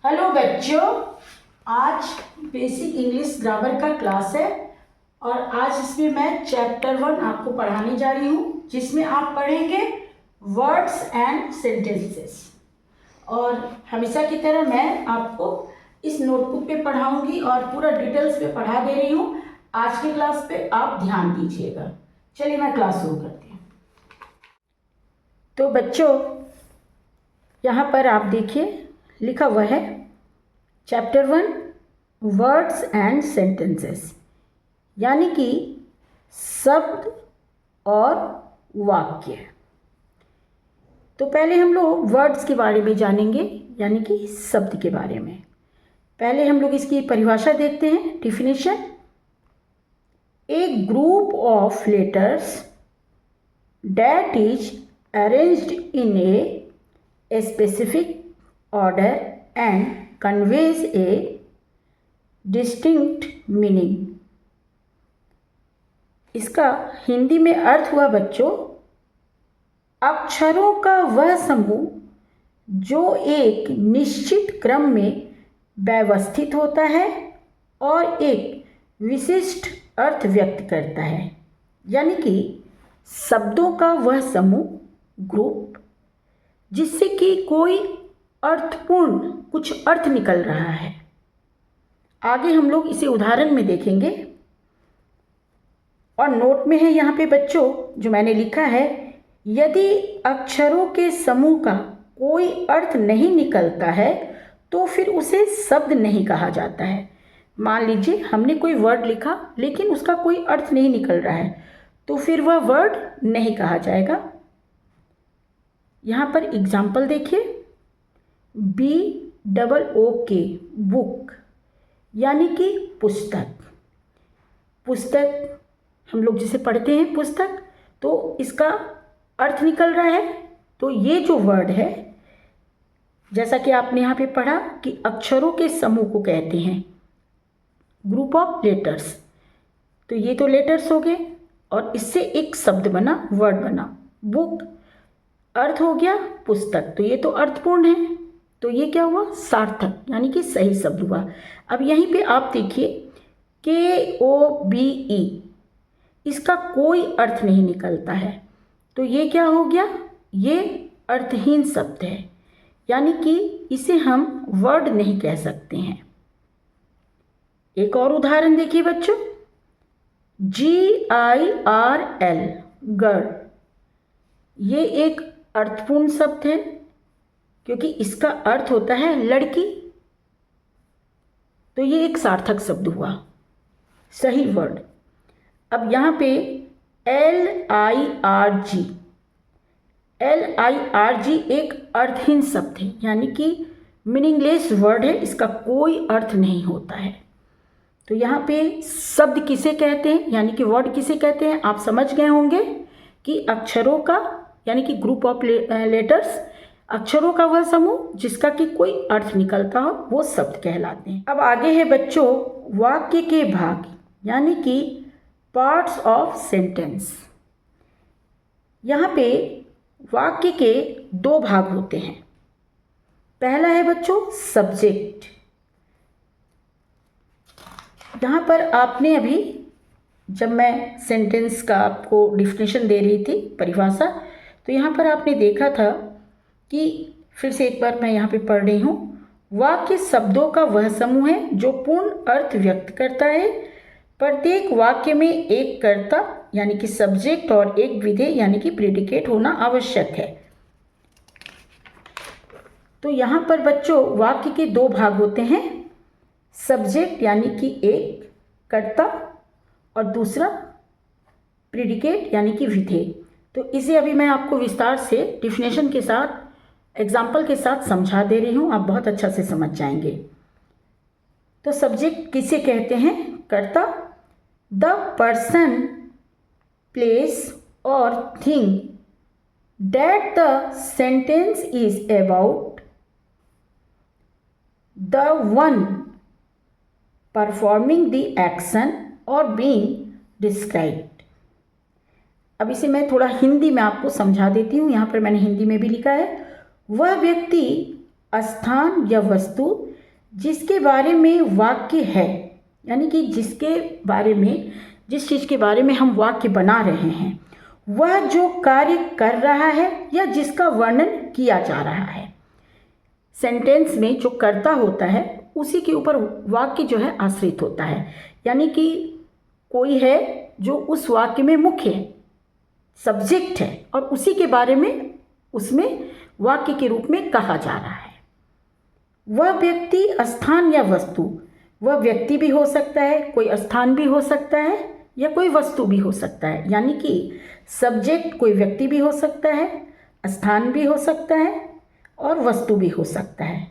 Hello बच्चों, आज basic English grammar का क्लास है और आज इसमें मैं चैप्टर 1 आपको पढ़ाने जा रही हूँ, जिसमें आप पढ़ेंगे वर्ड्स एंड सेंटेंसेस। और हमेशा की तरह मैं आपको इस नोटबुक पे पढ़ाऊंगी और पूरा डिटेल्स पे पढ़ा दे रही हूँ। आज की क्लास पे आप ध्यान दीजिएगा। चलिए मैं क्लास शुरू करती हूँ। तो बच्चों, यहाँ पर आप देखिए लिखा हुआ है चैप्टर 1 वर्ड्स एंड सेंटेंसेस, यानी कि शब्द और वाक्य। तो पहले हम लोग वर्ड्स के बारे में जानेंगे, यानी कि शब्द के बारे में। पहले हम लोग इसकी परिभाषा देखते हैं, definition. A group of letters that is arranged in a specific order and conveys a distinct meaning। इसका हिंदी में अर्थ हुआ बच्चों, अक्षरों का वह समूह जो एक निश्चित क्रम में व्यवस्थित होता है और एक विशिष्ट अर्थ व्यक्त करता है। यानी कि शब्दों का वह समूह, ग्रुप, जिससे कि कोई अर्थपूर्ण कुछ अर्थ निकल रहा है। आगे हम लोग इसे उदाहरण में देखेंगे और नोट में है यहाँ पे बच्चों जो मैंने लिखा है, यदि अक्षरों के समूह का कोई अर्थ नहीं निकलता है तो फिर उसे शब्द नहीं कहा जाता है। मान लीजिए हमने कोई वर्ड लिखा लेकिन उसका कोई अर्थ नहीं निकल रहा है, तो फिर वह वर्ड नहीं कहा जाएगा। यहाँ पर एग्जाम्पल देखिए, BOOK, बुक, यानी कि पुस्तक। पुस्तक हम लोग जिसे पढ़ते हैं पुस्तक, तो इसका अर्थ निकल रहा है। तो ये जो वर्ड है, जैसा कि आपने यहाँ पे पढ़ा कि अक्षरों के समूह को कहते हैं ग्रुप ऑफ लेटर्स, तो ये तो लेटर्स हो गए और इससे एक शब्द बना, वर्ड बना। बुक अर्थ हो गया पुस्तक, तो ये तो अर्थपूर्ण है, तो ये क्या हुआ, सार्थक, यानी कि सही शब्द हुआ। अब यहीं पे आप देखिए KOBE, इसका कोई अर्थ नहीं निकलता है, तो ये क्या हो गया, ये अर्थहीन शब्द है, यानी कि इसे हम वर्ड नहीं कह सकते हैं। एक और उदाहरण देखिए बच्चों, GIRL, गर्ल, ये एक अर्थपूर्ण शब्द है क्योंकि इसका अर्थ होता है लड़की, तो ये एक सार्थक शब्द हुआ, सही वर्ड। अब यहाँ पे LIRG एक अर्थहीन शब्द है, यानी कि मीनिंगलेस वर्ड है, इसका कोई अर्थ नहीं होता है। तो यहाँ पे शब्द किसे कहते हैं, यानी कि वर्ड किसे कहते हैं, आप समझ गए होंगे कि अक्षरों का, यानी कि ग्रुप ऑफ लेटर्स, अक्षरों का वह समूह जिसका कि कोई अर्थ निकलता हो, वो शब्द कहलाते हैं। अब आगे है बच्चों वाक्य के भाग, यानी कि पार्ट्स ऑफ सेंटेंस। यहाँ पे वाक्य के दो भाग होते हैं। पहला है बच्चों सब्जेक्ट। यहाँ पर आपने अभी, जब मैं सेंटेंस का आपको डिफिनेशन दे रही थी, परिभाषा, तो यहाँ पर आपने देखा था कि, फिर से एक बार मैं यहाँ पे पढ़ रही हूँ, वाक्य शब्दों का वह समूह है जो पूर्ण अर्थ व्यक्त करता है। प्रत्येक वाक्य में एक कर्ता यानी कि सब्जेक्ट और एक विधेय यानी कि प्रेडिकेट होना आवश्यक है। तो यहाँ पर बच्चों वाक्य के दो भाग होते हैं, सब्जेक्ट यानी कि एक कर्ता और दूसरा प्रेडिकेट यानी कि विधेय। तो इसे अभी मैं आपको विस्तार से डिफिनेशन के साथ, एग्जाम्पल के साथ समझा दे रही हूँ, आप बहुत अच्छा से समझ जाएंगे। तो सब्जेक्ट किसे कहते हैं, कर्ता। द पर्सन, प्लेस और thing that the sentence is about, the one performing the action और बीइंग डिस्क्राइब्ड। अब इसे मैं थोड़ा हिंदी में आपको समझा देती हूँ। यहाँ पर मैंने हिंदी में भी लिखा है, वह व्यक्ति स्थान या वस्तु जिसके बारे में वाक्य है, यानी कि जिसके बारे में, जिस चीज़ के बारे में हम वाक्य बना रहे हैं, वह जो कार्य कर रहा है या जिसका वर्णन किया जा रहा है। सेंटेंस में जो कर्ता होता है उसी के ऊपर वाक्य जो है आश्रित होता है, यानी कि कोई है जो उस वाक्य में मुख्य है, सब्जेक्ट है, और उसी के बारे में उसमें वाक्य के रूप में कहा जा रहा है। वह व्यक्ति, स्थान या वस्तु, वह व्यक्ति भी हो सकता है, कोई स्थान भी हो सकता है, या कोई वस्तु भी हो सकता है, यानी कि सब्जेक्ट कोई व्यक्ति भी हो सकता है, स्थान भी हो सकता है और वस्तु भी हो सकता है।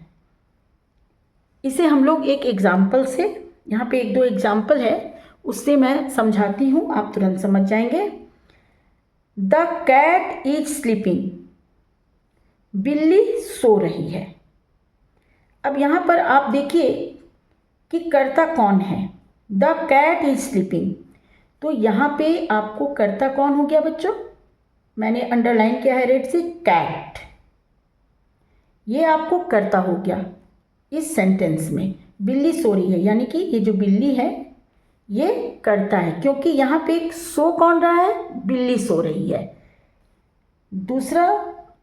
इसे हम लोग एक एग्जाम्पल से, यहाँ पे एक दो एग्जाम्पल है उससे मैं समझाती हूँ, आप तुरंत समझ जाएंगे। द कैट इज स्लीपिंग, बिल्ली सो रही है। अब यहाँ पर आप देखिए कि कर्ता कौन है, द कैट इज स्लीपिंग, तो यहाँ पे आपको कर्ता कौन हो गया बच्चों, मैंने अंडरलाइन किया है रेड से, कैट, ये आपको कर्ता हो गया इस सेंटेंस में। बिल्ली सो रही है, यानी कि ये जो बिल्ली है ये कर्ता है, क्योंकि यहाँ पे एक सो कौन रहा है, बिल्ली सो रही है। दूसरा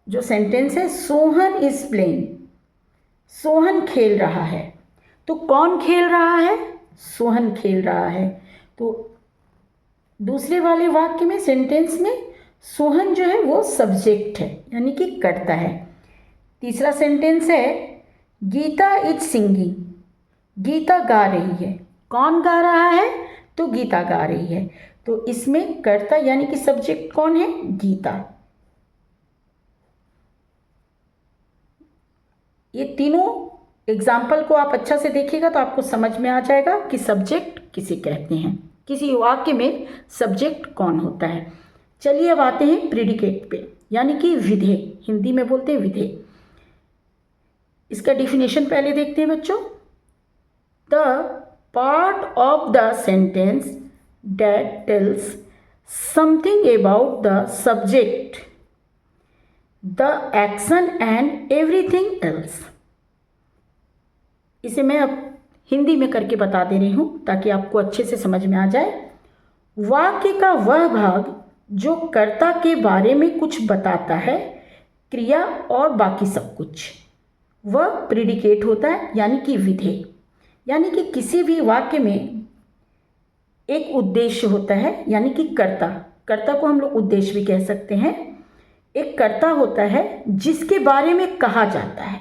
जो सेंटेंस है, सोहन इज प्लेइंग, सोहन खेल रहा है, तो कौन खेल रहा है, सोहन खेल रहा है। तो दूसरे वाले वाक्य में, सेंटेंस में, सोहन जो है वो सब्जेक्ट है, यानी कि कर्ता है। तीसरा सेंटेंस है, गीता इज सिंगिंग, गीता गा रही है, कौन गा रहा है, तो गीता गा रही है, तो इसमें कर्ता यानी कि सब्जेक्ट कौन है, गीता। ये तीनों एग्जाम्पल को आप अच्छा से देखिएगा तो आपको समझ में आ जाएगा कि सब्जेक्ट किसे कहते हैं, किसी वाक्य में सब्जेक्ट कौन होता है। चलिए अब आते हैं प्रेडिकेट पे, यानी कि विधेय, हिंदी में बोलते हैं विधेय। इसका डिफिनेशन पहले देखते हैं बच्चों। The part of the sentence that tells something about the subject, the action and everything else. इसे मैं अब हिंदी में करके बता दे रही हूँ ताकि आपको अच्छे से समझ में आ जाए। वाक्य का वह भाग जो कर्ता के बारे में कुछ बताता है, क्रिया और बाकी सब कुछ, वह प्रेडिकेट होता है, यानी कि विधेय। यानी कि किसी भी वाक्य में एक उद्देश्य होता है, यानी कि कर्ता, कर्ता को हम लोग उद्देश्य भी कह सकते हैं। एक कर्ता होता है जिसके बारे में कहा जाता है,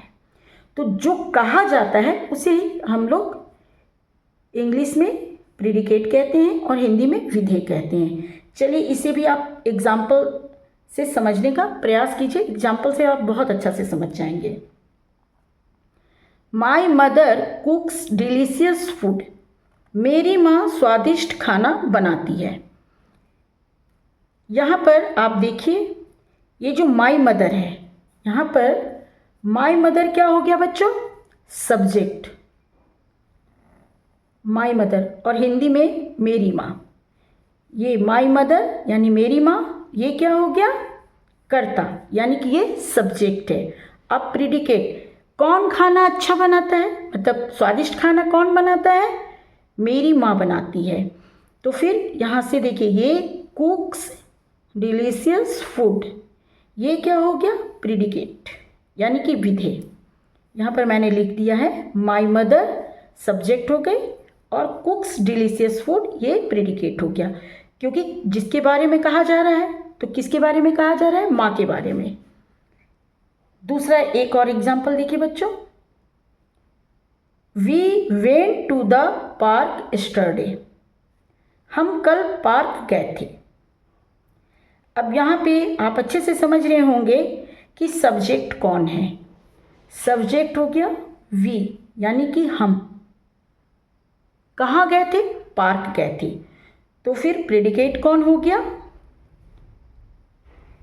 तो जो कहा जाता है उसे ही हम लोग इंग्लिश में प्रेडिकेट कहते हैं और हिंदी में विधेय कहते हैं। चलिए इसे भी आप एग्जाम्पल से समझने का प्रयास कीजिए, एग्जाम्पल से आप बहुत अच्छा से समझ जाएंगे। माई मदर कुक्स डिलीशियस फूड, मेरी माँ स्वादिष्ट खाना बनाती है। यहाँ पर आप देखिए ये जो माई मदर है, यहाँ पर माई मदर क्या हो गया बच्चों, सब्जेक्ट, माई मदर, और हिंदी में मेरी माँ। ये माई मदर यानी मेरी माँ, ये क्या हो गया, कर्ता, यानी कि ये सब्जेक्ट है। अब प्रेडिकेट, कौन खाना अच्छा बनाता है, मतलब स्वादिष्ट खाना कौन बनाता है, मेरी माँ बनाती है। तो फिर यहाँ से देखिए ये कुक्स डिलीशियस फूड, ये क्या हो गया, प्रेडिकेट, यानी कि विधेय। यहाँ पर मैंने लिख दिया है माई मदर सब्जेक्ट हो गई और कुक्स डिलीशियस फूड ये प्रेडिकेट हो गया, क्योंकि जिसके बारे में कहा जा रहा है, तो किसके बारे में कहा जा रहा है, माँ के बारे में। दूसरा एक और एग्जाम्पल देखिए बच्चों, we went to the park yesterday, हम कल पार्क गए थे। अब यहाँ पे आप अच्छे से समझ रहे होंगे कि सब्जेक्ट कौन है, सब्जेक्ट हो गया वी, यानी कि हम कहाँ गए थे, पार्क गए थे। तो फिर प्रेडिकेट कौन हो गया,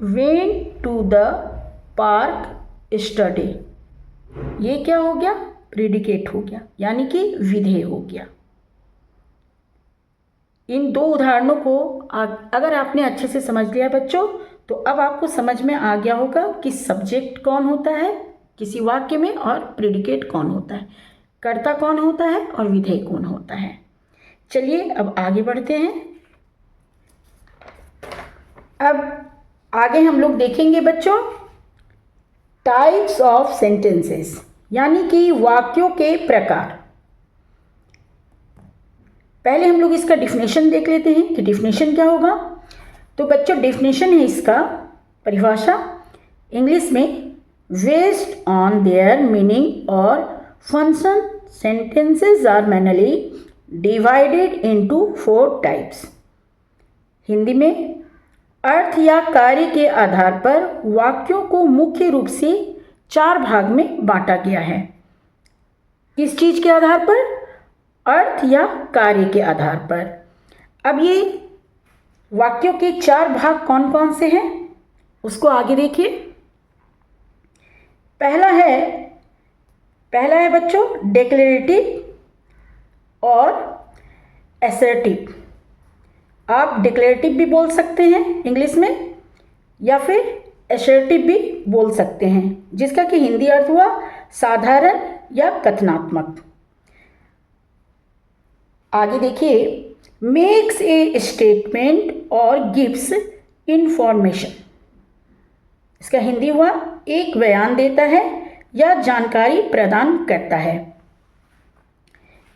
went to the park yesterday, ये क्या हो गया, प्रेडिकेट हो गया, यानी कि विधेय हो गया। इन दो उदाहरणों को अगर आपने अच्छे से समझ लिया बच्चों, तो अब आपको समझ में आ गया होगा कि सब्जेक्ट कौन होता है, किसी वाक्य में और प्रेडिकेट कौन होता है, कर्ता कौन होता है और विधेय कौन होता है। चलिए अब आगे बढ़ते हैं। अब आगे हम लोग देखेंगे बच्चों टाइप्स ऑफ सेंटेंसेस, यानी कि वाक्यों के प्रकार। पहले हम लोग इसका डिफिनेशन देख लेते हैं कि डिफिनेशन क्या होगा। तो बच्चों डिफिनेशन है इसका, परिभाषा इंग्लिश में, बेस्ड ऑन देयर मीनिंग और function sentences are mainly divided into 4 types. Hindi में अर्थ या कार्य के आधार पर वाक्यों को मुख्य रूप से 4 भाग में बांटा गया है। किस चीज़ के आधार पर? अर्थ या कार्य के आधार पर। अब ये वाक्यों के 4 भाग कौन कौन से हैं उसको आगे देखिए। पहला है बच्चों डिक्लेरेटिव और असर्टिव। आप डिक्लेरेटिव भी बोल सकते हैं इंग्लिश में, या फिर असर्टिव भी बोल सकते हैं, जिसका कि हिंदी अर्थ हुआ साधारण या कथनात्मक। आगे देखिए, मेक्स ए स्टेटमेंट और गिव्स इंफॉर्मेशन। इसका हिंदी हुआ एक बयान देता है या जानकारी प्रदान करता है।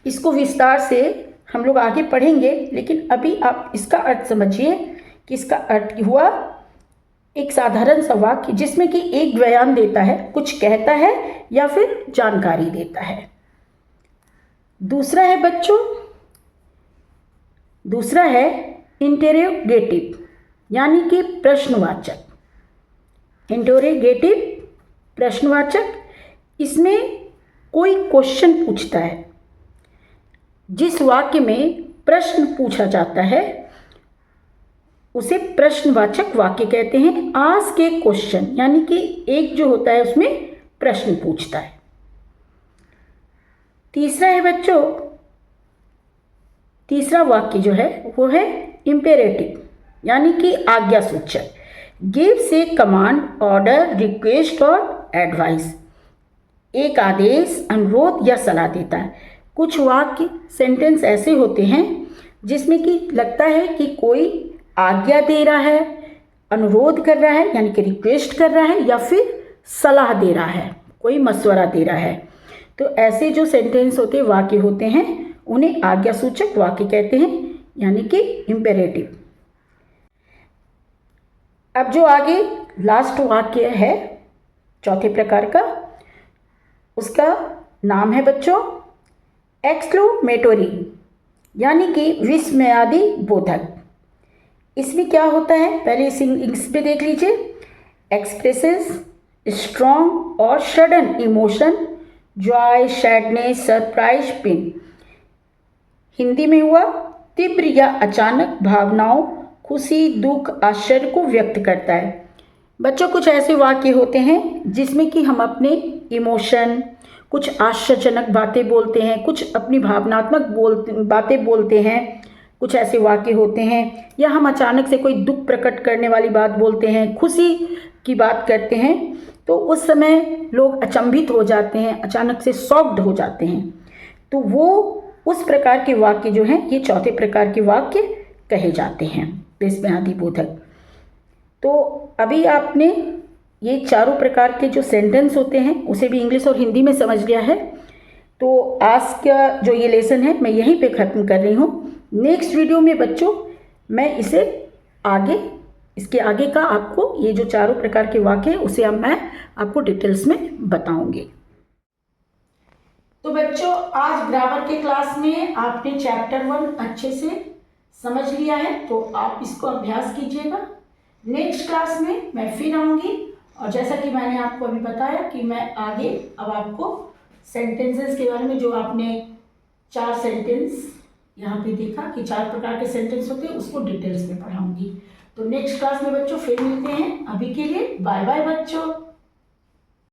इसको विस्तार से हम लोग आगे पढ़ेंगे, लेकिन अभी आप इसका अर्थ समझिए कि इसका अर्थ हुआ एक साधारण सा वाक्य जिसमें कि एक बयान देता है, कुछ कहता है या फिर जानकारी देता है। दूसरा है इंटेरोगेटिव, यानी कि प्रश्नवाचक। इंटेरोगेटिव प्रश्नवाचक, इसमें कोई क्वेश्चन पूछता है। जिस वाक्य में प्रश्न पूछा जाता है उसे प्रश्नवाचक वाक्य कहते हैं। आस्क ए क्वेश्चन, यानी कि एक जो होता है उसमें प्रश्न पूछता है। तीसरा है बच्चों, तीसरा वाक्य जो है वो है इंपेरेटिव, यानी कि आज्ञा सूचक। गिव्स ए कमांड, ऑर्डर, रिक्वेस्ट और एडवाइस। एक आदेश, अनुरोध या सलाह देता है। कुछ वाक्य सेंटेंस ऐसे होते हैं जिसमें कि लगता है कि कोई आज्ञा दे रहा है, अनुरोध कर रहा है यानी कि रिक्वेस्ट कर रहा है, या फिर सलाह दे रहा है, कोई मशवरा दे रहा है। तो ऐसे जो सेंटेंस होते हैं, वाक्य होते हैं, उन्हें आज्ञा सूचक वाक्य कहते हैं, यानी कि इंपेरेटिव। अब जो आगे लास्ट वाक्य है चौथे प्रकार का, उसका नाम है बच्चों एक्सक्लेमेटोरी, यानी कि विस्मयादि बोधक। इसमें क्या होता है, पहले इस इंग्लिश पे देख लीजिए। एक्सप्रेसेस स्ट्रॉन्ग और sudden emotion, joy, sadness, surprise, pain. Hindi में हुआ तीव्र या अचानक भावनाओं, खुशी, दुख, आश्चर्य को व्यक्त करता है। बच्चों कुछ ऐसे वाक्य होते हैं जिसमें कि हम अपने इमोशन, कुछ आश्चर्यजनक बातें बोलते हैं, कुछ अपनी भावनात्मक बातें बोलते हैं। कुछ ऐसे वाक्य होते हैं, या हम अचानक से कोई दुख प्रकट करने वाली बात बोलते हैं, खुशी की बात करते हैं, तो उस समय लोग अचंभित हो जाते हैं, अचानक से शॉक्ड हो जाते हैं। तो वो उस प्रकार के वाक्य जो हैं, ये चौथे प्रकार के वाक्य कहे जाते हैं, विस्मयादि बोधक। तो अभी आपने ये चारों प्रकार के जो सेंटेंस होते हैं उसे भी इंग्लिश और हिंदी में समझ लिया है। तो आज का जो ये लेसन है मैं यहीं पे ख़त्म कर रही हूँ। नेक्स्ट वीडियो में बच्चों मैं इसके आगे का आपको ये जो चारों प्रकार के वाक्य हैं उसे अब मैं आपको डिटेल्स में बताऊंगी। तो बच्चों आज ग्रामर के क्लास में आपने चैप्टर 1 अच्छे से समझ लिया है, तो आप इसको अभ्यास कीजिएगा। नेक्स्ट क्लास में मैं फिर आऊँगी, और जैसा कि मैंने आपको अभी बताया कि मैं आगे अब आपको सेंटेंसेस के बारे में, जो आपने 4 सेंटेंस यहाँ पे देखा कि 4 प्रकार के सेंटेंस होते हैं, उसको डिटेल्स में पढ़ाऊंगी। तो नेक्स्ट क्लास में बच्चों फिर मिलते हैं। अभी के लिए बाय बाय बच्चों।